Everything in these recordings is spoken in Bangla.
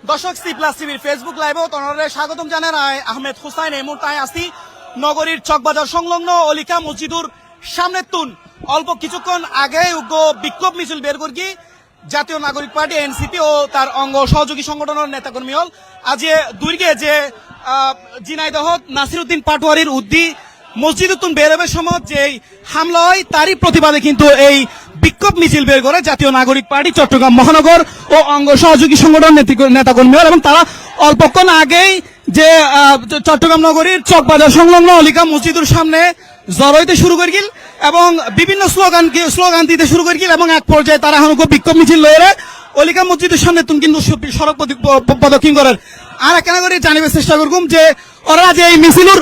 দর্শক সি প্লাস টিভির ফেসবুক লাইভে তনরে স্বাগতম জানাই আহমেদ হুসাইন। এই মুহূর্তে আসি নগরীর চকবাজার সংলগ্ন অলিকা মসজিদুর সামনে তুন অল্প কিছুক্ষণ আগে উগ্র বিক্ষোভ মিছিল বের করি জাতীয় নাগরিক পার্টি এনসিপি ও তার অঙ্গ সহযোগী সংগঠনের নেতাকর্মী হল আজ দুর্গে যে ঝিনাইদহ নাসিরউদ্দিন পাটোয়ারির উদ্দি মসজিদ উত্তুন বেরোবের সময় যে হামলা হয় তারই প্রতিবাদে কিন্তু এই বিক্ষোভ মিছিল বের করে জাতীয় নাগরিক পার্টি চট্টগ্রাম মহানগর ও অঙ্গ সহযোগী সংগঠন নেতাকর্মী এবং তারা অল্পক্ষণ আগেই যে চট্টগ্রাম নগরীর চকবাজার সংলগ্ন অলিকা মসজিদের সামনে জড়ো হইতে শুরু করে গিল এবং বিভিন্ন স্লোগান দিতে শুরু করে গিল এবং এক পর্যায়ে তারা এখন বিক্ষোভ মিছিল লয়ে অলিকা মসজিদের সামনে তুমি কিন্তু সড়ক প্রদক্ষিণ করার আর কেন করে জানিবার চেষ্টা করুম যে ওরা যে এই মিছিলের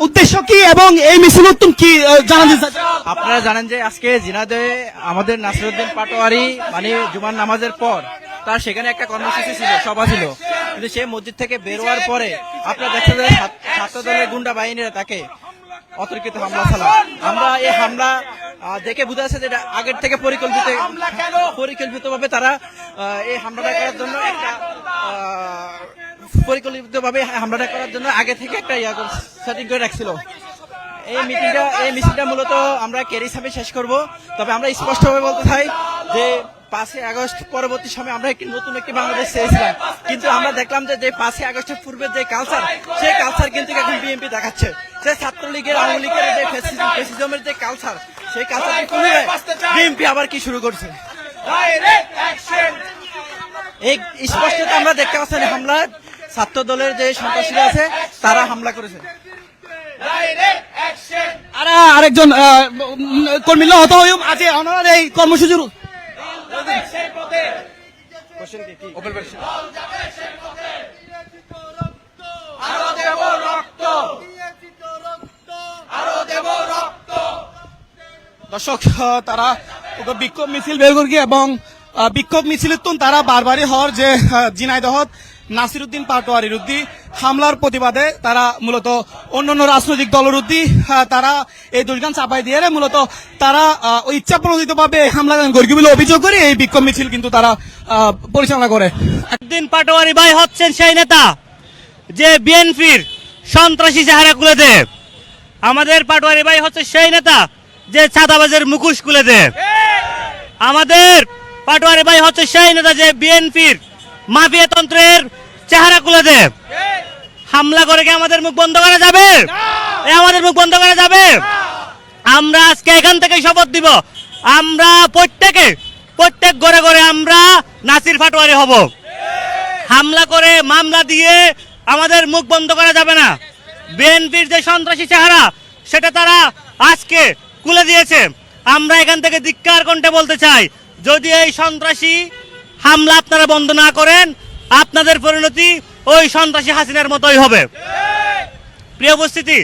উদ্দেশ্য কি এবং এই মিছিল তুমি কি জানাতে চাই? আপনারা জানেন যে আজকে ঝিনাইদহে আমাদের নাসিরউদ্দিন পাটোয়ারি মানে জুমার নামাজের পর তার সেখানে একটা কর্মসূচি ছিল, সভা ছিল, কিন্তু সে মসজিদ থেকে বের হওয়ার পরে আপনারা দেখছেন যে ছাত্র দলের গুন্ডা বাহিনীরা তাকে অতর্কিত হামলা চালায়। আমরা এই হামলা দেখে বুঝা যাচ্ছে যে আগের থেকে পরিকল্পিতভাবে তারা এই হামলাটা করার জন্য হামলাটা করার জন্য আগে থেকে একটা সেটিং করে রাখছিল। এই মিছিলটা মূলত আমরা ক্যারি হিসাবে শেষ করব। তবে আমরা স্পষ্টভাবে বলতে চাই যে 5ই আগস্ট পরবর্তী সময় আমরা নতুন একটি বাংলাদেশ চেয়েছিলাম, কিন্তু আমরা দেখলাম যে 5ই আগস্টের পূর্বের যে কালচার, সেই কালচার কিন্তু এখন বিএনপি দেখাচ্ছে। যে ছাত্রলীগের আওয়ামী লীগের যে ফ্যাসিজমের যে কালচার, সেই কালচারটি পুনরায় বিএনপি আবার কি শুরু করছে। এই স্পষ্টতা আমরা দেখতে পাচ্ছি হামলা ছাত্র দলের যে সন্ত্রাসীরা আছে তারা হামলা করেছে। আরেকজন কর্মী হত আজ ওনার এই কর্মসূচির দর্শক তারা বিক্ষোভ মিছিল বের করি এবং বিক্ষোভ মিছিলের তো তারা বারবারই হওয়ার যে ঝিনাইদহ নাসিরউদ্দিন পাটোয়ারির উদ্দি হামলার প্রতিবাদে তারা মূলত অন্যান্য রাজনৈতিক দলের উদ্দি তারা এই দুর্গান চাপাই দিয়ে মূলত তারা ইচ্ছাপ্রণোদিত ভাবে হামলা করি বলে অভিযোগ করে এই বিক্ষোভ মিছিল কিন্তু তারা পরিচালনা করে। নাসিরউদ্দিন পাটোয়ারি ভাই হচ্ছেন সেই নেতা যে বিএনপির সন্ত্রাসী চেহারা খুলে দেয়। আমাদের পাটোয়ারি ভাই হচ্ছে সেই নেতা যে চাঁদাবাজের মুখোশ খুলে দেয়। আমাদের পাটোয়ারি ভাই হচ্ছে সেই নেতা যে বিএনপির মাফিয়া তন্ত্রের চেহারা খুলে দেয়। হামলা করে কি আমাদের মুখ বন্ধ করা যাবে? আমাদের মুখ বন্ধ করা যাবে? আমরা আজকে এখান থেকে শপথ দিব, আমরা প্রত্যেক ঘরে ঘরে আমরা নাসির পাটোয়ারি হব। হামলা করে মামলা দিয়ে আমাদের মুখ বন্ধ করা যাবে না। বিএনপির যে সন্ত্রাসী চেহারা সেটা তারা আজকে খুলে দিয়েছে। আমরা এখান থেকে ধিক্কার কণ্ঠে বলতে চাই, যদি এই সন্ত্রাসী হামলা আপনারা বন্ধ না করেন, আপনাদের পরিণতি ওই সন্ত্রাসী হাসিনার মতোই হবে। প্রিয় উপস্থিতি,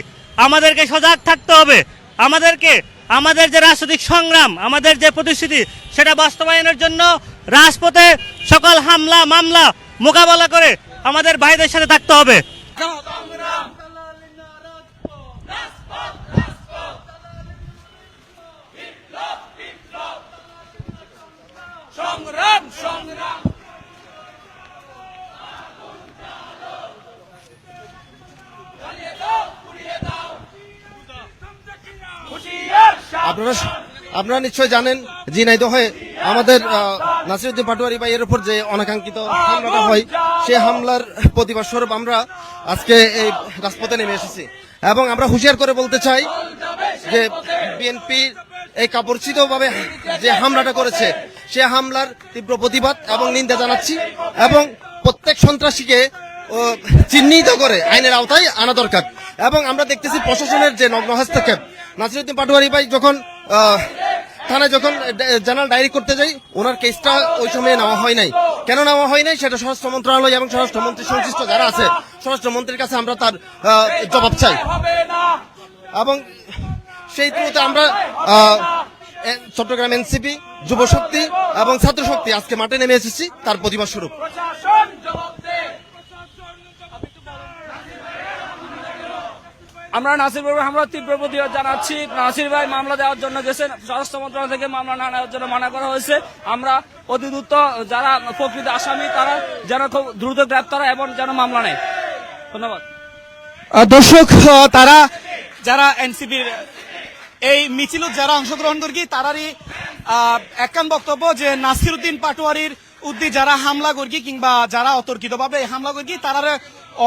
আমাদেরকে সজাগ থাকতে হবে। আমাদের যে রাজনৈতিক সংগ্রাম, আমাদের যে প্রতিশ্রুতি, সেটা বাস্তবায়নের জন্য রাজপথে সকল হামলা মামলা মোকাবেলা করে আমাদের ভাইদের সাথে থাকতে হবে। আপনারা নিশ্চয় জানেন ঝিনাইদহে আমাদের নাসিরউদ্দিন পাটোয়ারি ভাইয়ের উপর যে অনাকাঙ্ক্ষিত হামলাটা হয়, সেই হামলার প্রতিবাদ স্বরূপ আমরা আজকে এই রাজপথে নেমে এসেছি এবং আমরা হুঁশিয়ার করে বলতে চাই যে বিএনপি এই কাপুরুষিত ভাবে যে হামলাটা করেছে, সে হামলার তীব্র প্রতিবাদ এবং নিন্দা জানাচ্ছি এবং প্রত্যেক সন্ত্রাসীকে চিহ্নিত করে আইনের আওতায় আনা দরকার। এবং আমরা দেখতেছি প্রশাসনের যে নগ্ন হস্তক্ষেপ। নাসিরউদ্দিন পাটোয়ারি ভাই যখন থানায় জেনারেল ডায়েরি করতে যাই, ওনার কেসটা ওই সময় নেওয়া হয় নাই। কেন নেওয়া হয় নাই সেটা স্বরাষ্ট্র মন্ত্রণালয় এবং স্বরাষ্ট্রমন্ত্রী সংশ্লিষ্ট যারা আছে স্বরাষ্ট্রমন্ত্রীর কাছে আমরা তার জবাব চাই। এবং সেই তুলনায় আমরা চট্টগ্রাম এনসিপি, যুব শক্তি এবং ছাত্র শক্তি আজকে মাঠে নেমে এসেছি তার প্রতিবাদ স্বরূপ। আমরা নাসির ভাই আমরা তীব্র প্রতিবাদ জানাচ্ছি। নাসির ভাই মামলা দেওয়ার জন্য গেছেন, স্বরাষ্ট্র মন্ত্রণালয় থেকে মামলা না নেওয়ার জন্য মানা করা হয়েছে। আমরা অতি দ্রুত যারা প্রকৃত আসামি তারা যেন খুব দ্রুত গ্রেপ্তার হয় এবং যেন মামলা নেয়। ধন্যবাদ। দর্শক, তারা যারা এনসিপির এই মিছিলত যারা অংশগ্রহণ করি তারারই একখান বক্তব্য যে নাসিরউদ্দিন পাটোয়ারির উদ্দি যারা হামলা করি কিংবা যারা অতর্কিতভাবে হামলা করি তারা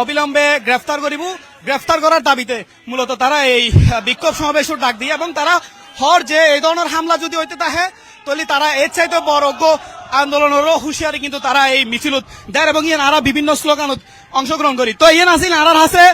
অবিলম্বে গ্রেফতার করিব। গ্রেফতার করার দাবিতে মূলত তারা এই বিক্ষোভ সমাবেশের ডাক দিয়ে এবং তারা হর যে এই ধরনের হামলা যদি হইতে থাকে তাহলে তারা এর চাইতে বড় আন্দোলনেরও হুঁশিয়ারি কিন্তু তারা এই মিছিলত দেয় এবং ইয়ান আরা বিভিন্ন স্লোগানত অংশগ্রহণ করি। তো ইয়ান আসিল আরার হাসে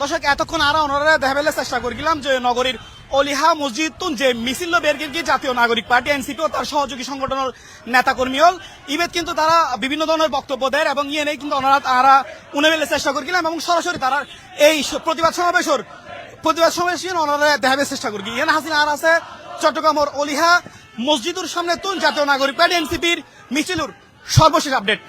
দর্শক, এতক্ষণ আরা ওনারা দেখাবেলে চেষ্টা করিলাম যে নগরীর অলিহা মসজিদ তুন যে মিছিল বেরগির কি জাতীয় নাগরিক পার্টি এনসিপি ও তার সহযোগী সংগঠনের নেতাকর্মী হল ইবেদ কিন্তু তারা বিভিন্ন ধরনের বক্তব্য দেয় এবং ইয়ে নেই কিন্তু ওনারা তারা উনেবেলে চেষ্টা করিলাম এবং সরাসরি তারা এই প্রতিবাদ সমাবেশ ওনারা দেখাবে চেষ্টা করি। ইয়ান হাসিনা আর আছে চট্টগ্রামের অলিহা মসজিদুর সামনে তুন জাতীয় নাগরিক পার্টি এনসিপির মিছিলুর সর্বশেষ আপডেট।